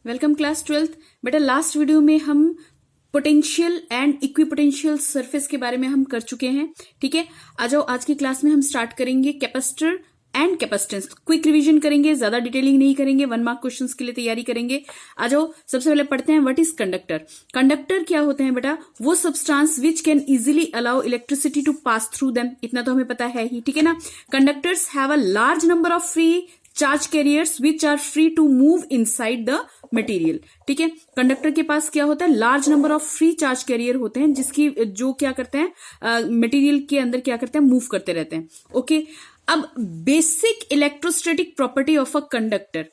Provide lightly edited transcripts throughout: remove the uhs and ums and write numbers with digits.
Welcome class 12th। बेटा last video में हम पोटेंशियल एंड इक्विपोटेंशियल सरफेस के बारे में हम कर चुके हैं। ठीक है, आ जाओ आज की क्लास में हम स्टार्ट करेंगे capacitor and capacitance. Quick revision करेंगे, ज्यादा डिटेलिंग नहीं करेंगे, 1 मार्क क्वेश्चंस के लिए तैयारी करेंगे। आ जाओ सबसे पहले पढ़ते हैं व्हाट इज कंडक्टर। कंडक्टर क्या होते हैं बेटा? वो substance which can easily allow electricity to pass through them. इतना तो हमें पता है ही, ठीक है ना। Conductors have a large number of free charge carriers which are free to move inside the material. ठीक है, कंडक्टर के पास क्या होता है? Large number of free charge carrier होते हैं जिसकी जो क्या करते हैं मटेरियल के अंदर क्या करते हैं, मूव करते रहते हैं। ओके, अब basic electrostatic property of a conductor.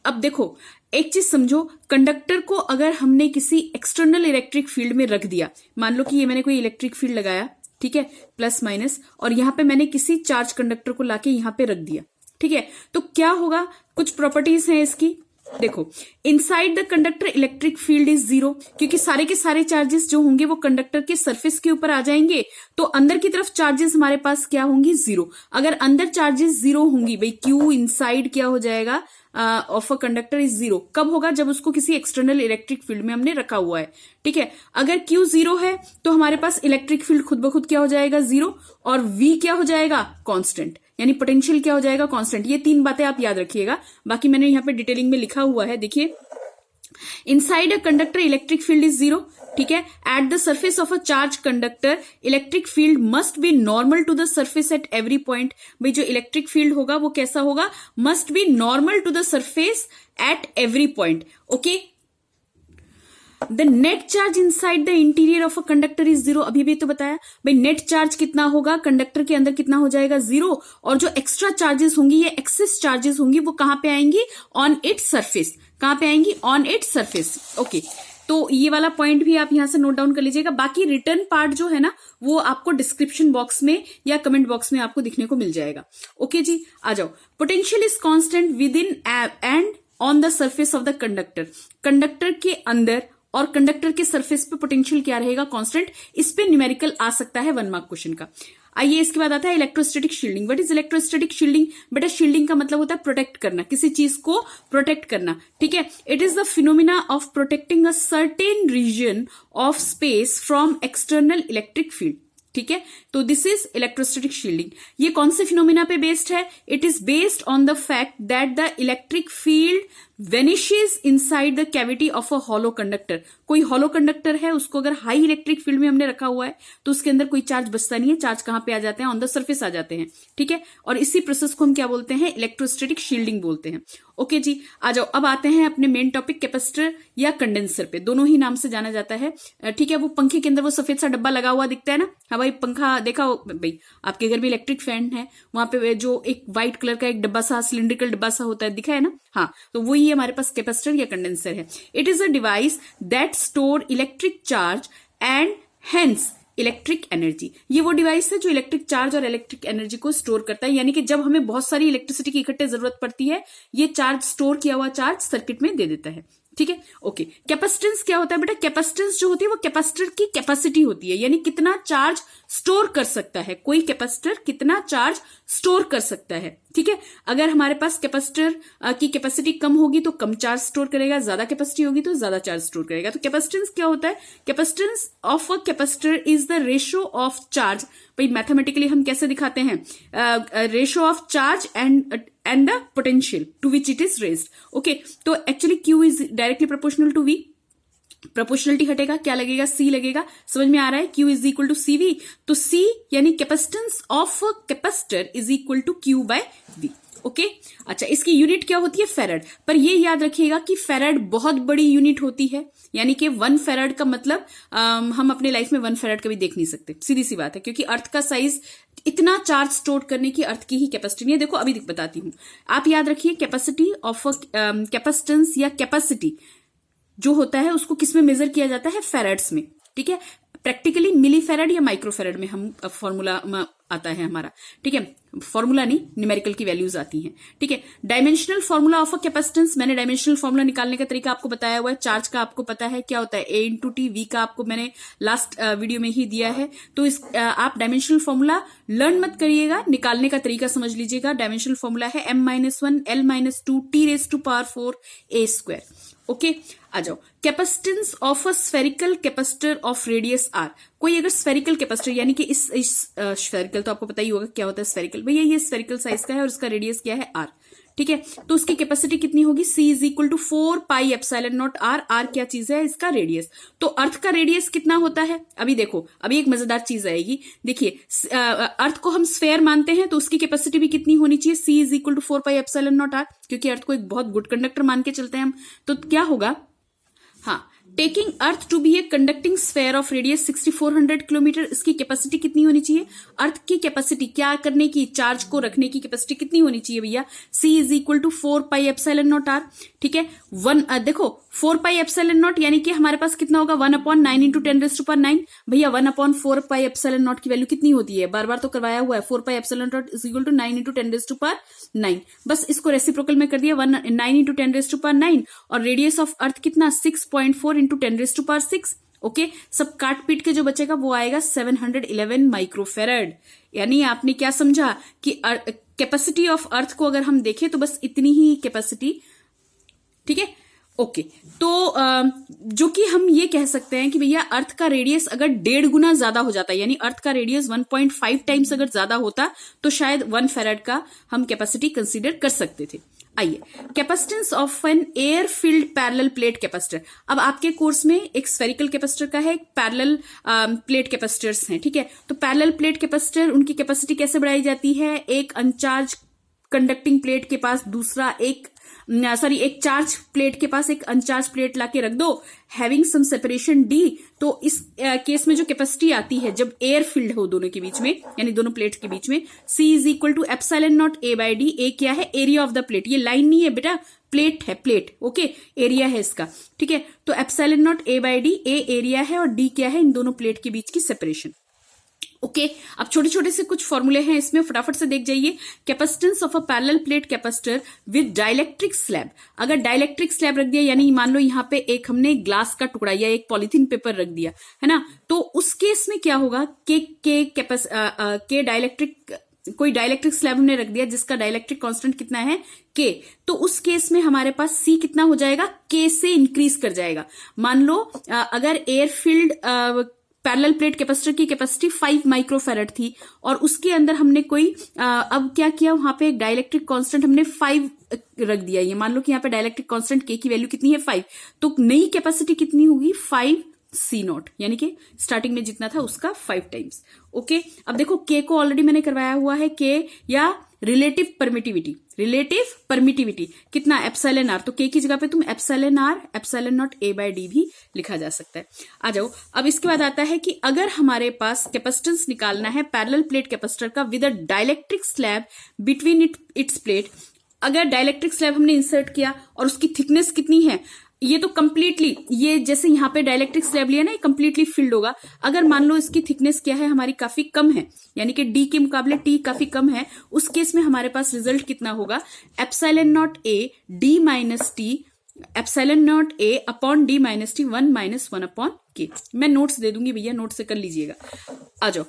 अब देखो एक चीज समझो, कंडक्टर को अगर हमने किसी एक्सटर्नल इलेक्ट्रिक फील्ड में रख दिया, मान लो कि ये मैंने कोई इलेक्ट्रिक फील्ड लगाया, ठीक है, प्लस माइनस, और यहां पे मैंने किसी चार्ज कंडक्टर को लाके यहां पे रख दिया, ठीक है, तो क्या होगा? कुछ प्रॉपर्टीज हैं इसकी। देखो, inside the conductor electric field is zero, क्योंकि सारे के सारे चार्जेस जो होंगे वो कंडक्टर के सरफेस के ऊपर आ जाएंगे, तो अंदर की तरफ चार्जेस हमारे पास क्या होंगी? जीरो। अगर अंदर चार्जेस जीरो होंगी, भाई क्यू इनसाइड क्या हो जाएगा of a conductor is zero. कब होगा? जब उसको किसी एक्सटर्नल इलेक्ट्रिक फील्ड में हमने रखा हुआ है। ठीक है, अगर क्यू जीरो है तो हमारे पास इलेक्ट्रिक फील्ड खुद ब खुद क्या हो जाएगा? जीरो, और वी क्या हो जाएगा? कांस्टेंट, यानी पोटेंशियल क्या हो जाएगा? कांस्टेंट। ये 3 बातें आप याद रखिएगा, बाकी मैंने यहाँ पे डिटेलिंग में लिखा हुआ है। देखिए, inside a conductor electric field is zero, ठीक है। At the surface of a charge conductor electric field must be normal to the surface at every point. भाई जो इलेक्ट्रिक फील्ड होगा वो कैसा होगा? Must be normal to the surface at every point. Okay, the net charge inside the interior of a conductor is zero. अभी भी तो बताया भाई, नेट चार्ज कितना होगा कंडक्टर के अंदर? कितना हो जाएगा? जीरो। और जो एक्स्ट्रा चार्जेस होंगी, ये एक्सेस चार्जेस होंगी, वो कहां पे आएंगी? On its surface. कहां पे आएंगी? On its surface. ओके, तो ये वाला पॉइंट भी आप यहां से नोट डाउन कर लीजिएगा। बाकी रिटर्न पार्ट जो है ना, वो आपको डिस्क्रिप्शन बॉक्स में या कमेंट बॉक्स में आपको दिखने को मिल जाएगा। ओके जी, आ जाओ। Potential is constant with in and on the surface of the conductor. Conductor के अंदर और कंडक्टर के सरफेस पे पोटेंशियल क्या रहेगा? कांस्टेंट। इस पे न्यूमेरिकल आ सकता है 1 मार्क क्वेश्चन का। आइए इसके बाद आता है electrostatic shielding. What is electrostatic shielding? बेटा शील्डिंग का मतलब होता है प्रोटेक्ट करना, किसी चीज को प्रोटेक्ट करना। ठीक है, it is the phenomena of protecting a certain region of space from external electric field. ठीक है, तो दिस इज इलेक्ट्रोस्टैटिक शील्डिंग। ये कौन से फिनोमिना पे बेस्ड है? It is based on the fact that the electric field vanishes inside the cavity of a hollow conductor. कोई hollow conductor है, उसको अगर हाई इलेक्ट्रिक फील्ड में हमने रखा हुआ है तो उसके अंदर कोई चार्ज बचता नहीं है। चार्ज कहां पे आ जाते हैं? ऑन द सरफेस आ जाते हैं। ठीक है, और इसी प्रोसेस को हम क्या बोलते हैं? इलेक्ट्रोस्टैटिक शील्डिंग बोलते हैं। ओके जी, आ जाओ। अब आते हैं अपने मेन टॉपिक कैपेसिटर या कंडेंसर पे, दोनों ही नाम से जाना जाता है। ठीक है, वो पंखे के अंदर वो सफेद सा डब्बा लगा हुआ दिखता है ना? हाँ भाई, पंखा देखा हो भाई, आपके घर में इलेक्ट्रिक फैन है, वहां पे जो एक व्हाइट कलर का एक डब्बा सा, सिलिंड्रिकल डब्बा सा होता है, दिखा है ना? हाँ, तो वही हमारे पास कैपेसिटर या कंडेंसर है। It is a device that store electric charge and hence electric energy. ये वो डिवाइस है जो इलेक्ट्रिक चार्ज और इलेक्ट्रिक एनर्जी को स्टोर करता है, यानी कि जब हमें बहुत सारी इलेक्ट्रिसिटी की इकट्ठे जरूरत पड़ती है, ये चार्ज, स्टोर किया हुआ चार्ज सर्किट में दे देता है। ठीक है, ओके। कैपेसिटेंस क्या होता है बेटा? कैपेसिटेंस जो होती है वो कैपेसिटर की कैपेसिटी होती है, यानी कितना चार्ज स्टोर कर सकता है कोई कैपेसिटर, कितना चार्ज स्टोर कर सकता है। ठीक है, अगर हमारे पास कैपेसिटर की कैपेसिटी कम होगी तो कम चार्ज स्टोर करेगा, ज्यादा कैपेसिटी होगी तो ज्यादा चार्ज स्टोर करेगा। तो कैपेसिटेंस क्या होता है? Capacitance of a capacitor is the ratio of charge. भाई मैथमेटिकली हम कैसे दिखाते हैं? Ratio of charge and the potential to which it is raised. Okay, तो actually Q is directly proportional to V. Proportionality हटेगा, क्या लगेगा? सी लगेगा। समझ में आ रहा है? Q is equal to C V, तो सी यानी capacitance of capacitor is equal to Q by V. Okay, अच्छा, इसकी यूनिट क्या होती है? फेराड। पर ये याद रखिएगा कि फेराड बहुत बड़ी यूनिट होती है, यानी कि 1 फेराड का मतलब हम अपने लाइफ में 1 फेराड कभी देख नहीं सकते, सीधी सी बात है, क्योंकि अर्थ का साइज इतना चार्ज स्टोर करने की अर्थ की ही कैपेसिटी नहीं है। देखो अभी बताती हूं, आप याद रखिए कैपेसिटी ऑफ कैपेसिटेंस या कैपेसिटी जो होता है उसको किस में मेजर किया जाता है? फेराड्स में। ठीक है, प्रैक्टिकली मिली फेराड या माइक्रो फेराड में हम फॉर्मूला आता है हमारा। ठीक है, फॉर्मूला नहीं, न्यूमेरिकल की वैल्यूज आती हैं। ठीक है, dimensional formula of a capacitance, मैंने डायमेंशनल फॉर्मूला निकालने का तरीका आपको बताया हुआ है। चार्ज का आपको पता है क्या होता है? A into T. वी का आपको मैंने लास्ट वीडियो में ही दिया है, तो इस आप डायमेंशनल फॉर्मूला लर्न मत करिएगा, निकालने का तरीका समझ लीजिएगा। डायमेंशनल फॉर्मूला है m-1 l-2 t⁻⁴ a²। Okay आ जाओ। Capacitance of a spherical capacitor of radius R. कोई अगर स्फेरिकल कैपेसिटर यानी कि इस स्फेरिकल तो आपको पता ही होगा क्या होता है स्फेरिकल, भैया ये स्फेरिकल साइज का है और इसका रेडियस क्या है आर, ठीक है। तो उसकी कैपेसिटी कितनी होगी, C is equal to 4 pi epsilon naught R. R क्या चीज है, इसका रेडियस। तो अर्थ का रेडियस कितना होता है, अभी देखो अभी एक मजेदार चीज आएगी। देखिए अर्थ को हम स्फेयर मानते हैं तो उसकी कैपेसिटी भी कितनी होनी चाहिए, C is equal to 4 pi epsilon naught R, क्योंकि अर्थ को एक बहुत गुड कंडक्टर मान के चलते हैं हम। तो क्या होगा, हाँ, taking earth to be a conducting sphere of radius 6400 kilometre, इसकी कैपेसिटी कितनी होनी चाहिए, अर्थ की कैपेसिटी क्या करने की, चार्ज को रखने की कैपेसिटी कितनी होनी चाहिए भैया, C is equal to 4 pi epsilon naught R, ठीक है। देखो 4 पाई एप्सिलॉन नॉट यानी कि हमारे पास कितना होगा 1/9 इंटू 10⁻⁹। भैया 1/4 पाई एप्सिलॉन नॉट की वैल्यू कितनी होती है, बार बार तो करवाया हुआ है, 4 pi epsilon naught is equal to 9 into 10⁹। बस इसको रेसिप्रोकल में कर दिया 9 इंटू 10⁹, और रेडियस ऑफ अर्थ कितना 6.4 इंटू 10⁶। ओके, सब काट पीट के जो बचेगा वो आएगा 711 माइक्रोफेरेड। यानी आपने क्या समझा कि कैपेसिटी ऑफ अर्थ को अगर हम देखें तो बस इतनी ही कैपेसिटी, ठीक है। ओके, तो जो कि हम ये कह सकते हैं कि भैया अर्थ का रेडियस अगर 1.5 गुना ज्यादा हो जाता है, यानी अर्थ का रेडियस 1.5 टाइम्स अगर ज्यादा होता तो शायद 1 फेराड का हम कैपेसिटी कंसीडर कर सकते थे। आइए, capacitance of an air field parallel plate capacitor. अब आपके कोर्स में एक स्फेरिकल कैपेसिटर का है, एक पैरेलल प्लेट कैपेसिटर्स हैं, ठीक है। तो पैरेलल प्लेट कैपेसिटर उनकी कैपेसिटी कैसे बढ़ाई जाती है, एक अनचार्ज कंडक्टिंग प्लेट के पास दूसरा एक चार्ज प्लेट के पास एक अनचार्ज प्लेट लाके रख दो, हैविंग सम सेपरेशन D। तो इस केस में जो कैपेसिटी आती है जब एयर फील्ड हो दोनों के बीच में, यानी दोनों प्लेट के बीच में, C is equal to epsilon naught A by D। A क्या है, एरिया ऑफ द प्लेट, ये लाइन नहीं है बेटा, प्लेट है, प्लेट, ओके, एरिया है इसका, ठीक है। तो epsilon naught A by D, A area है और D क्या है, इन दोनों प्लेट के बीच की सेपरेशन। ओके, अब छोटे छोटे से कुछ फॉर्मूले हैं इसमें, फटाफट से देख जाइए। Capacitance of a parallel plate capacitor with dielectric slab. अगर डाइलेक्ट्रिक स्लैब रख दिया, यानी मान लो यहाँ पे एक हमने ग्लास का टुकड़ा या एक पॉलिथीन पेपर रख दिया है ना, तो उस केस में क्या होगा, के डाइलेक्ट्रिक, कोई डाइलेक्ट्रिक स्लैब हमने रख दिया जिसका डाइलेक्ट्रिक कांस्टेंट कितना है K, तो उस केस में हमारे पास C कितना हो जाएगा, K से इंक्रीज कर जाएगा। मान लो अगर air field parallel plate capacitor की कैपेसिटी 5 माइक्रोफेरेड थी और उसके अंदर हमने कोई अब क्या किया, वहां पे एक डाइलेक्ट्रिक कांस्टेंट हमने 5 रख दिया। ये मान लो कि यहाँ पे डाइलेक्ट्रिक कांस्टेंट K की वैल्यू कितनी है 5, तो नई कैपेसिटी कितनी होगी 5C0, यानी कि स्टार्टिंग में जितना था उसका 5 टाइम्स। ओके, अब देखो K को ऑलरेडी मैंने करवाया हुआ है, K या रिलेटिव परमिटिविटी कितना एप्सिलॉन आर, तो K की जगह पे तुम epsilon R epsilon naught A by D भी लिखा जा सकता है। आ जाओ, अब इसके बाद आता है कि अगर हमारे पास कैपेसिटेंस निकालना है पैरेलल प्लेट कैपेसिटर का with a dielectric slab between its plate. अगर डाइलेक्ट्रिक स्लैब हमने इंसर्ट किया और उसकी थिकनेस कितनी है, ये तो कंप्लीटली, ये जैसे यहाँ पे डाइलेक्ट्रिक स्लैब लिया ना, ये कंप्लीटली फिल्ड होगा। अगर मान लो इसकी थिकनेस क्या है हमारी काफी कम है, यानी कि D के मुकाबले T काफी कम है, उस केस में हमारे पास रिजल्ट कितना होगा, epsilon naught A D minus T, epsilon naught A upon D minus T 1 minus 1 upon K। मैं नोट्स दे दूंगी भैया, नोट से कर लीजिएगा। आ जाओ,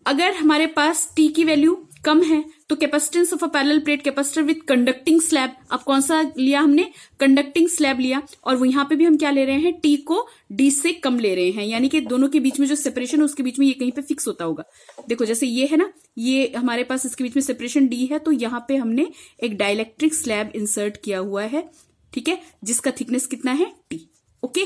अगर हमारे पास T की वैल्यू कम है तो capacitance of a parallel plate capacitor with conducting slab, अब कौन सा लिया हमने, कंडक्टिंग स्लैब लिया, और वो यहां पे भी हम क्या ले रहे हैं, T को D से कम ले रहे हैं, यानी कि दोनों के बीच में जो सेपरेशन है उसके बीच में ये कहीं पे फिक्स होता होगा। देखो जैसे ये है ना, ये हमारे पास इसके बीच में सेपरेशन D है, तो यहां पे हमने एक डाइलेक्ट्रिक स्लैब इंसर्ट किया हुआ है, ठीक है, जिसका थिकनेस कितना है T। ओके,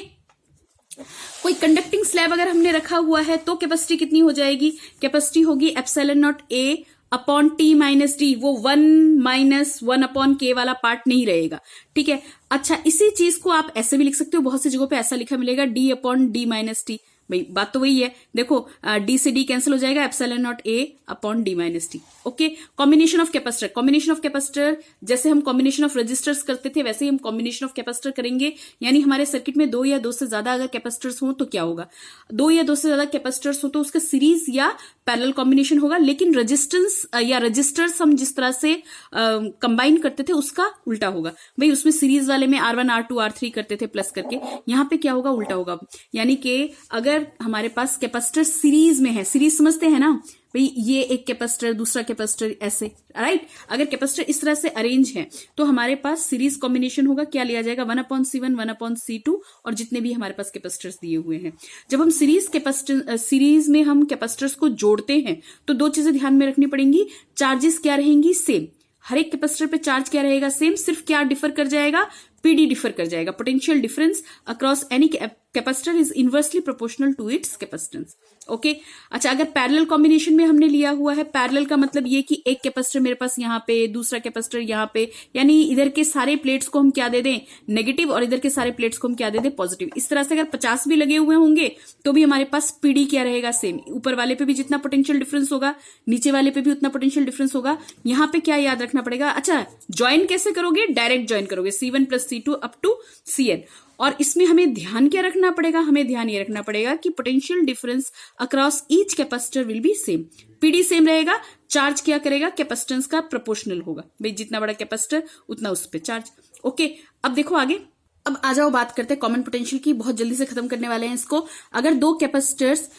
कोई कंडक्टिंग स्लैब अगर हमने रखा हुआ है तो कैपेसिटी कितनी हो जाएगी, कैपेसिटी होगी epsilon naught A upon T minus D, वो 1 माइनस 1 अपॉन K वाला पार्ट नहीं रहेगा, ठीक है। अच्छा, इसी चीज को आप ऐसे भी लिख सकते हो, बहुत सी जगहों पे ऐसा लिखा मिलेगा D upon D minus T। भाई बात तो वही है, देखो D से D कैंसिल हो जाएगा, epsilon naught A upon D minus T। Okay, combination of capacitor, जैसे हम कॉम्बिनेशन ऑफ रजिस्टर्स करते थे वैसे ही हम कॉम्बिनेशन ऑफ कैपेसिटर करेंगे, यानी हमारे सर्किट में 2 या 2 से ज्यादा अगर कैपेसिटर्स हो तो क्या होगा, 2 या 2 से ज्यादा कैपेसिटर्स हो तो उसका सीरीज या पैरेलल कॉम्बिनेशन होगा, लेकिन रेजिस्टेंस या रजिस्टर्स हम जिस तरह से कंबाइन करते थे उसका उल्टा होगा। भाई उसमें सीरीज वाले में R1 R2 R3 करते थे प्लस करके, यहां पे क्या होगा, उल्टा होगा। यानी कि अगर हमारे पास कैपेसिटर सीरीज में है, सीरीज समझते हैं ना, भाई ये एक कैपेसिटर, दूसरा कैपेसिटर, ऐसे, राइट। अगर कैपेसिटर इस तरह से अरेंज है तो हमारे पास सीरीज कॉम्बिनेशन होगा, क्या लिया जाएगा, 1/C1 1/C2 और जितने भी हमारे पास कैपेसिटर्स दिए हुए हैं। जब हम सीरीज में हम कैपेसिटर्स को जोड़ते हैं तो दो चीजें ध्यान में रखनी पड़ेंगी, चार्जेस क्या रहेंगी, सेम, हर एक कैपेसिटर पे चार्ज क्या रहेगा, सेम, सिर्फ क्या डिफर कर जाएगा, पीडी डिफर कर जाएगा, potential difference across any capacitor is inversely proportional to its capacitance. Okay, अच्छा, अगर पैरेलल कॉम्बिनेशन में हमने लिया हुआ है, पैरेलल का मतलब ये कि एक कैपेसिटर मेरे पास यहाँ पे, दूसरा कैपेसिटर यहाँ पे, यानी इधर के सारे प्लेट्स को हम क्या दे दें, नेगेटिव, और इधर के सारे प्लेट्स को हम क्या दे दें, पॉजिटिव। इस तरह से अगर 50 भी लगे हुए होंगे तो भी हमारे पास पीडी क्या रहेगा, सेम, ऊपर वाले पे भी जितना पोटेंशियल डिफरेंस होगा नीचे वाले पे भी उतना पोटेंशियल डिफरेंस होगा। यहाँ पे क्या याद रखना पड़ेगा, अच्छा, ज्वाइन कैसे करोगे, डायरेक्ट ज्वाइन करोगे, C1 + C2 up to Cn। और इसमें हमें ध्यान क्या रखना पड़ेगा, हमें ध्यान ये रखना पड़ेगा कि potential difference across each capacitor will be same, PD same रहेगा, चार्ज क्या करेगा, कैपेसिटेंस का प्रोपोर्शनल होगा, भाई जितना बड़ा कैपेसिटर उतना उस पर चार्ज। ओके, अब देखो आगे, अब आ जाओ बात करते हैं कॉमन पोटेंशियल की, बहुत जल्दी से खत्म करने वाले हैं इसको। अगर दो capacitors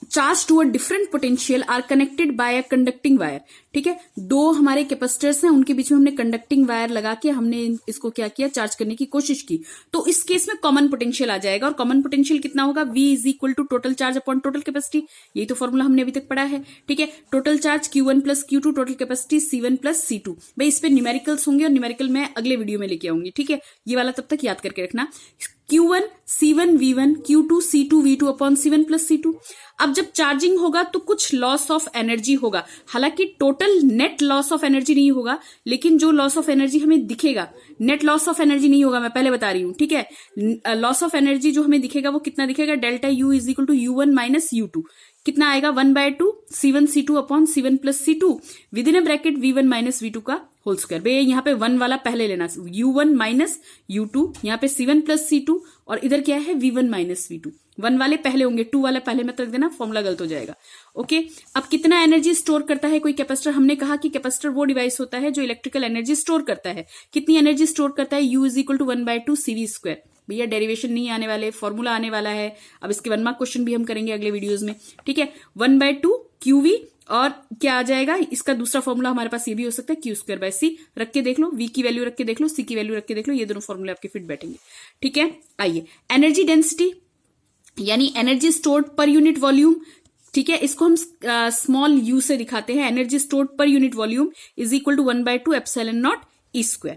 charge to a different potential are connected by a conducting wire, ठीक है, दो हमारे कैपेसिटर्स हैं, उनके बीच में हमने कंडक्टिंग वायर लगा के हमने इसको क्या किया, चार्ज करने की कोशिश की, तो इस केस में कॉमन पोटेंशियल आ जाएगा। और कॉमन पोटेंशियल कितना होगा, V = total charge upon total capacity, यही तो फॉर्मूला हमने अभी तक पढ़ा है, ठीक है। Total charge Q1 + Q2, total capacity C1 + C2। भाई इस पे न्यूमेरिकल्स होंगे और न्यूमेरिकल मैं अगले वीडियो में लेके आऊंगी, ठीक है, ये वाला तब तक याद करके रखना। Q1 C1 V1, Q2 C2 V2 upon C1 + C2। अब जब चार्जिंग होगा तो कुछ लॉस ऑफ एनर्जी होगा, हालांकि total net loss of energy नहीं होगा, लेकिन जो लॉस ऑफ एनर्जी हमें दिखेगा, नेट लॉस ऑफ एनर्जी नहीं होगा, मैं पहले बता रही हूं, ठीक है। लॉस ऑफ एनर्जी जो हमें दिखेगा वो कितना दिखेगा, डेल्टा U = U1 - U2, कितना आएगा, 1/2 C1 C2 upon C1 + C2 within a bracket V1 - V2 का होल स्क्वायर। भाई यहाँ पे 1 वाला पहले लेना, U1 - U2, यहाँ पे C1 + C2 और इधर क्या है, V1 - V2। 1 वाले पहले होंगे, 2 वाला पहले मत रख देना, फॉर्मूला गलत हो जाएगा। ओके, अब कितना एनर्जी स्टोर करता है कोई कैपेसिटर, हमने कहा कि कैपेसिटर वो डिवाइस होता है जो इलेक्ट्रिकल एनर्जी स्टोर करता है। कितनी एनर्जी स्टोर करता है, U = 1/2 CV²। भैया डेरिवेशन नहीं आने वाले, फॉर्मूला आने वाला है, अब इसके 1 मार्क क्वेश्चन भी हम करेंगे अगले वीडियोज में, ठीक है। 1/2 QV और क्या आ जाएगा, इसका दूसरा फॉर्मूला हमारे पास ये भी हो सकता है, Q²/C। रख के देख लो, V की वैल्यू रख के देख लो, C की वैल्यू रख के देख लो, ये दोनों फॉर्मूले आपके फिट बैठेंगे, ठीक है। आइए, एनर्जी डेंसिटी यानी energy stored per unit volume, ठीक है, इसको हम स्मॉल u से दिखाते हैं, energy stored per unit volume = 1/2 ε0 E²।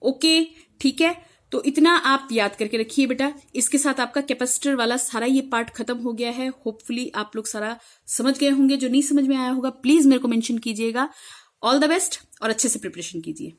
Okay, ठीक है, तो इतना आप याद करके रखिए बेटा। इसके साथ आपका कैपेसिटर वाला सारा ये पार्ट खत्म हो गया है। होपफुली आप लोग सारा समझ गए होंगे, जो नहीं समझ में आया होगा प्लीज मेरे को मेंशन कीजिएगा। ऑल द बेस्ट और अच्छे से प्रिपरेशन कीजिए।